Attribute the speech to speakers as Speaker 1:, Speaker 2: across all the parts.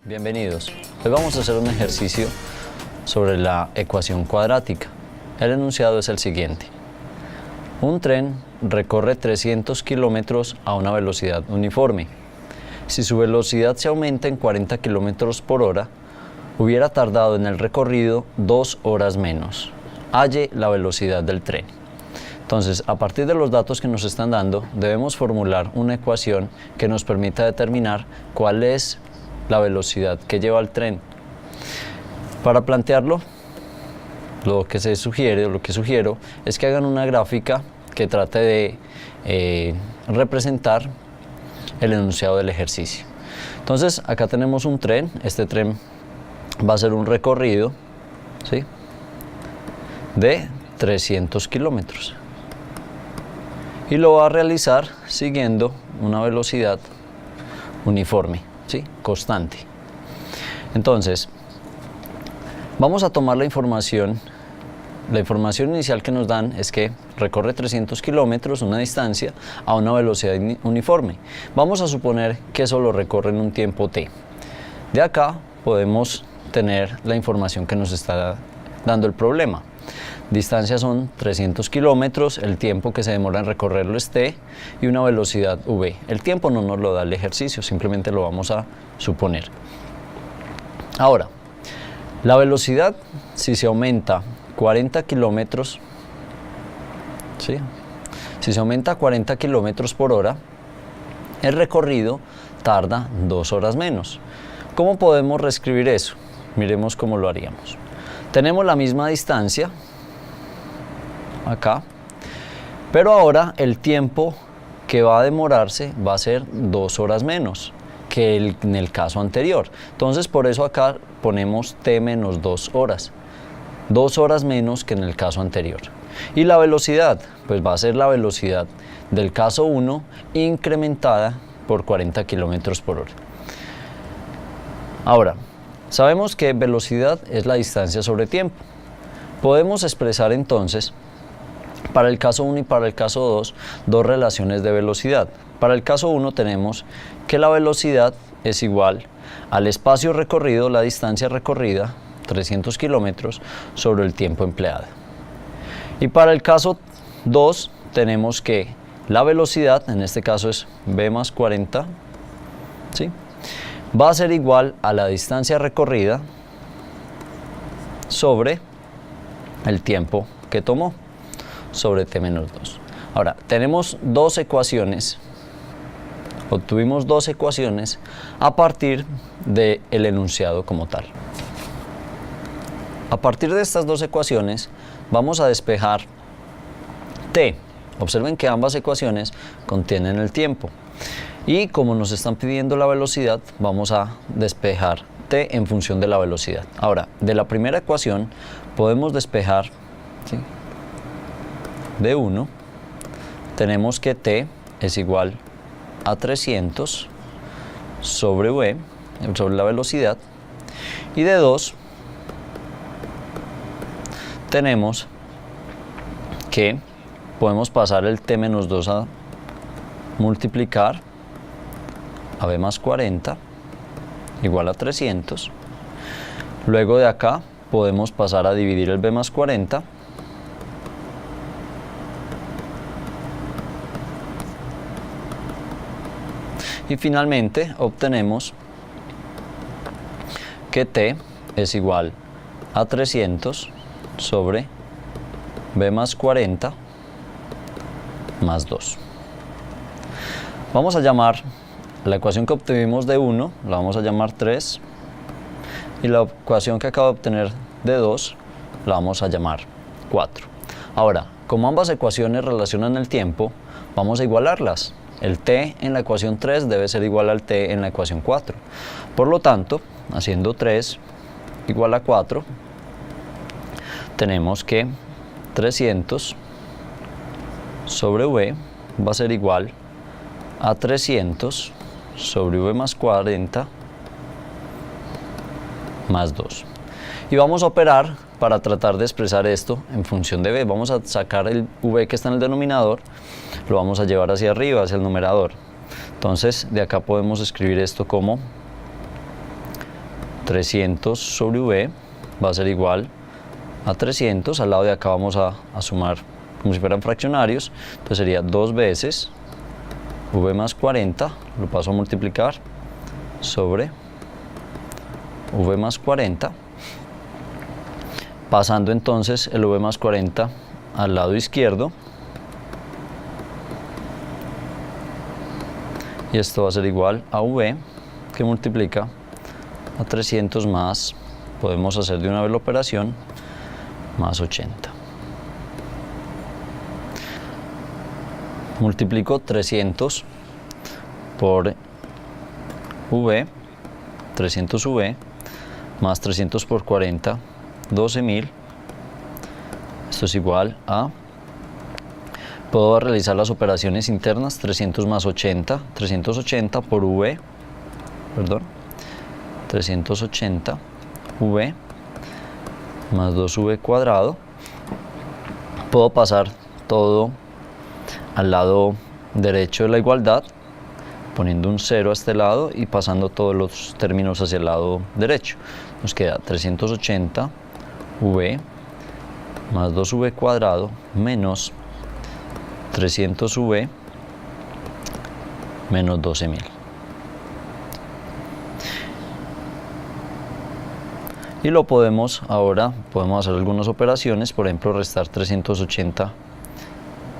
Speaker 1: Bienvenidos. Hoy vamos a hacer un ejercicio sobre la ecuación cuadrática. El enunciado es el siguiente. Un tren recorre 300 kilómetros a una velocidad uniforme. Si su velocidad se aumenta en 40 kilómetros por hora, hubiera tardado en el recorrido 2 horas menos. Halle la velocidad del tren. Entonces, a partir de los datos que nos están dando, debemos formular una ecuación que nos permita determinar cuál es la velocidad que lleva el tren. Para plantearlo, lo que sugiero es que hagan una gráfica que trate de representar el enunciado del ejercicio. Entonces, acá tenemos un tren. Este tren va a ser un recorrido, ¿sí?, de 300 kilómetros. Y lo va a realizar siguiendo una velocidad uniforme, ¿sí?, constante. Entonces, vamos a tomar la información inicial que nos dan es que recorre 300 kilómetros, una distancia, a una velocidad uniforme. Vamos a suponer que eso lo recorre en un tiempo t. De acá podemos tener la información que nos está dando el problema. Distancia son 300 kilómetros, el tiempo que se demora en recorrerlo es t y una velocidad v. El tiempo no nos lo da el ejercicio, simplemente lo vamos a suponer. Ahora, la velocidad, si se aumenta 40 kilómetros, ¿sí?, si se aumenta a 40 kilómetros por hora, el recorrido tarda 2 horas menos. ¿Cómo podemos reescribir eso? Miremos cómo lo haríamos. Tenemos la misma distancia acá, pero ahora el tiempo que va a demorarse va a ser 2 horas menos que en el caso anterior. Entonces, por eso acá ponemos t menos 2 horas. 2 horas menos que en el caso anterior. Y la velocidad, pues va a ser la velocidad del caso 1 incrementada por 40 kilómetros por hora. Ahora, sabemos que velocidad es la distancia sobre tiempo. Podemos expresar entonces, para el caso 1 y para el caso 2, dos relaciones de velocidad. Para el caso 1 tenemos que la velocidad es igual al espacio recorrido, la distancia recorrida, 300 kilómetros, sobre el tiempo empleado. Y para el caso 2 tenemos que la velocidad, en este caso es v más 40, ¿sí?, va a ser igual a la distancia recorrida sobre el tiempo que tomó, sobre t menos 2. Ahora, tenemos dos ecuaciones, obtuvimos dos ecuaciones a partir del enunciado como tal. A partir de estas dos ecuaciones vamos a despejar t. Observen que ambas ecuaciones contienen el tiempo. Y como nos están pidiendo la velocidad, vamos a despejar t en función de la velocidad. Ahora, de la primera ecuación podemos despejar, ¿sí?, de 1, tenemos que t es igual a 300 sobre v, sobre la velocidad, y de 2 tenemos que podemos pasar el t menos 2 a multiplicar a v más 40 igual a 300. Luego de acá podemos pasar a dividir el v más 40 y finalmente obtenemos que t es igual a 300 sobre v más 40 más 2. Vamos a llamar la ecuación que obtuvimos de 1, la vamos a llamar 3, y la ecuación que acabo de obtener de 2 la vamos a llamar 4. Ahora, como ambas ecuaciones relacionan el tiempo, vamos a igualarlas. El t en la ecuación 3 debe ser igual al t en la ecuación 4. Por lo tanto, haciendo 3 igual a 4, tenemos que 300 sobre v va a ser igual a 300 sobre v más 40 más 2. Y vamos a operar para tratar de expresar esto en función de v. Vamos a sacar el v que está en el denominador, lo vamos a llevar hacia arriba, hacia el numerador. Entonces de acá podemos escribir esto como 300 sobre v va a ser igual a 300. Al lado de acá vamos a sumar como si fueran fraccionarios, entonces sería 2 veces v más 40, lo paso a multiplicar, sobre v más 40, pasando entonces el v más 40 al lado izquierdo, y esto va a ser igual a v, que multiplica a 300 más, podemos hacer de una vez la operación, más 80. Multiplico 300 por v, 300 v, más 300 por 40, 12.000. Esto es igual a, puedo realizar las operaciones internas, 300 más 80, 380 por v, perdón, 380 v más 2v cuadrado. Puedo pasar todo al lado derecho de la igualdad, poniendo un 0 a este lado y pasando todos los términos hacia el lado derecho. Nos queda 380 v más 2v cuadrado menos 300 v menos 12.000. Y lo podemos, ahora podemos hacer algunas operaciones, por ejemplo restar 380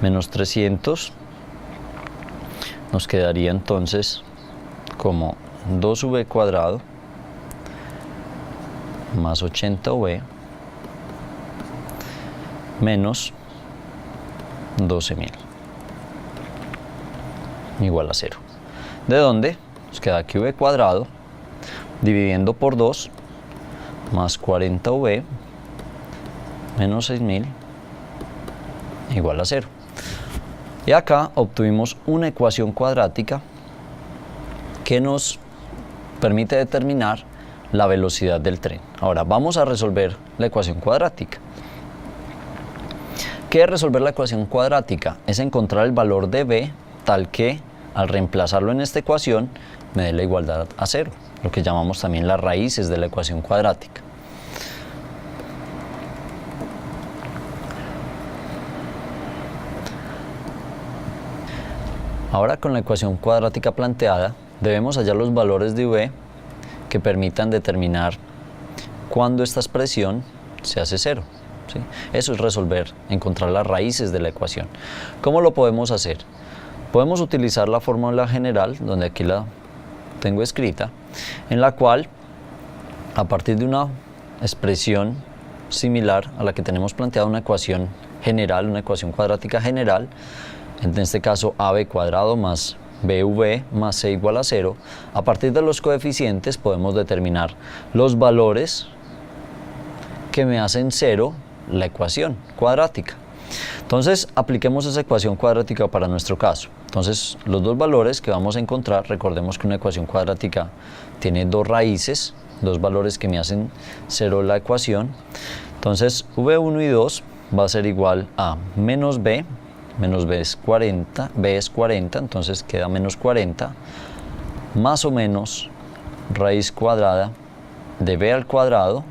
Speaker 1: menos 300, nos quedaría entonces como 2v cuadrado más 80v menos 12.000 igual a 0. ¿De dónde? Nos queda aquí v cuadrado dividiendo por 2 más 40v menos 6.000 igual a 0. Y acá obtuvimos una ecuación cuadrática que nos permite determinar la velocidad del tren. Ahora vamos a resolver la ecuación cuadrática. ¿Qué es resolver la ecuación cuadrática? Es encontrar el valor de b tal que al reemplazarlo en esta ecuación me dé la igualdad a 0, lo que llamamos también las raíces de la ecuación cuadrática. Ahora con la ecuación cuadrática planteada debemos hallar los valores de v que permitan determinar cuándo esta expresión se hace 0. ¿Sí? Eso es resolver, encontrar las raíces de la ecuación. ¿Cómo lo podemos hacer? Podemos utilizar la fórmula general, donde aquí la tengo escrita, en la cual a partir de una expresión similar a la que tenemos planteada, una ecuación general, una ecuación cuadrática general, en este caso ab cuadrado más bv más c igual a 0, a partir de los coeficientes podemos determinar los valores que me hacen 0 la ecuación cuadrática. Entonces apliquemos esa ecuación cuadrática para nuestro caso. Entonces los dos valores que vamos a encontrar, recordemos que una ecuación cuadrática tiene dos raíces, dos valores que me hacen 0 la ecuación. Entonces v1 y 2 va a ser igual a menos b es 40, b es 40, entonces queda menos 40, más o menos raíz cuadrada de b al cuadrado,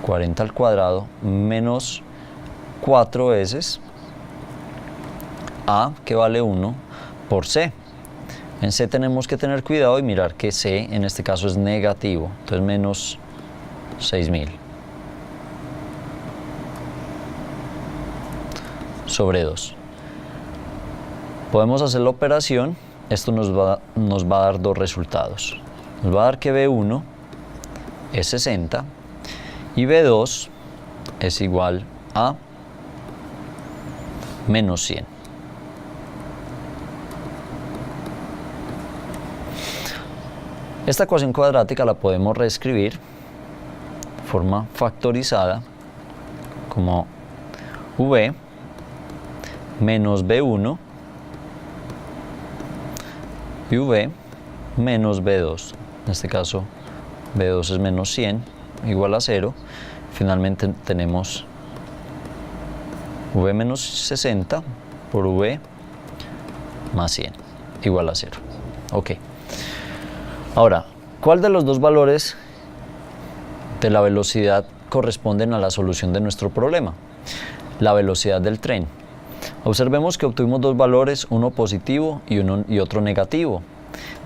Speaker 1: 40 al cuadrado, menos 4 veces a, que vale 1, por c. En c tenemos que tener cuidado y mirar que c en este caso es negativo, entonces menos 6.000. Sobre 2. Podemos hacer la operación, esto nos va a dar dos resultados. Nos va a dar que B1 es 60 y B2 es igual a menos 100. Esta ecuación cuadrática la podemos reescribir de forma factorizada como V menos B1 y V menos B2. En este caso B2 es menos 100 igual a 0. Finalmente tenemos V menos 60 por V más 100. igual a 0. Ok. Ahora, ¿cuál de los dos valores de la velocidad corresponden a la solución de nuestro problema? La velocidad del tren. Observemos que obtuvimos dos valores, uno positivo y otro negativo.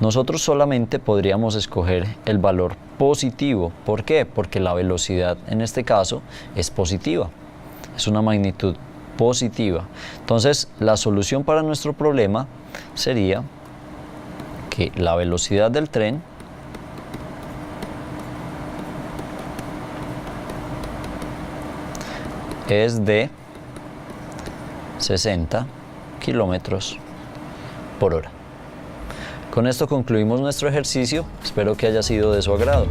Speaker 1: Nosotros solamente podríamos escoger el valor positivo. ¿Por qué? Porque la velocidad en este caso es positiva. Es una magnitud positiva. Entonces, la solución para nuestro problema sería que la velocidad del tren es de 60 kilómetros por hora. Con esto concluimos nuestro ejercicio. Espero que haya sido de su agrado.